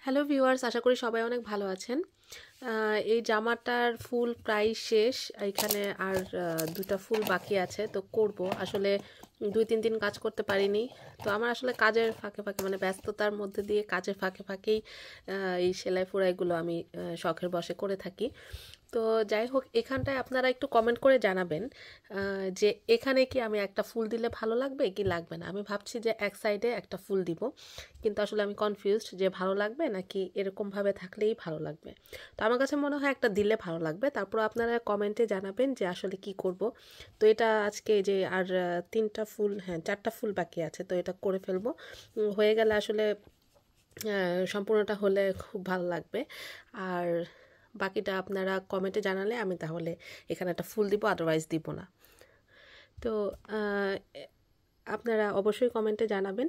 Hello viewers, আশা করি সবাই অনেক ভালো আছেন। এই জামাটার ফুল প্রায় শেষ। এখানে আর দুটা ফুল বাকি আছে, তো করব। আসলে 2-3 দিন কাজ করতে পারিনি। তো আমার আসলে কাজের ফাঁকে ফাঁকে মানে ব্যস্ততার মধ্যে দিয়ে কাজের ফাঁকে ফাঁকেই এই সেলাই ফোড়াইগুলো আমি শখের বশে করে থাকি। তো যাই হোক, এখানটায় আপনারা একটু কমেন্ট করে জানাবেন যে এখানে কি আমি একটা ফুল দিলে ভালো লাগবে কি লাগবে না। আমি ভাবছি যে এক সাইডে একটা ফুল দিব, কিন্তু আসলে আমি কনফিউজড যে ভালো লাগবে নাকি এরকমভাবে থাকলেই ভালো লাগবে। তো আমার কাছে মনে হয় একটা দিলে ভালো লাগবে। তারপর আপনারা কমেন্টে জানাবেন যে আসলে কি করব। তো এটা আজকে যে আর 3টা ফুল, হ্যাঁ 4টা ফুল বাকি আছে, তো এটা করে ফেলবো। হয়ে গেলে আসলে সম্পূর্ণটা হলে খুব ভালো লাগবে। আর বাকিটা আপনারা কমেন্টে জানালে আমি তাহলে এখানে একটা ফুল দিব, আদারওয়াইজ দিব না। তো আপনারা অবশ্যই কমেন্টে জানাবেন।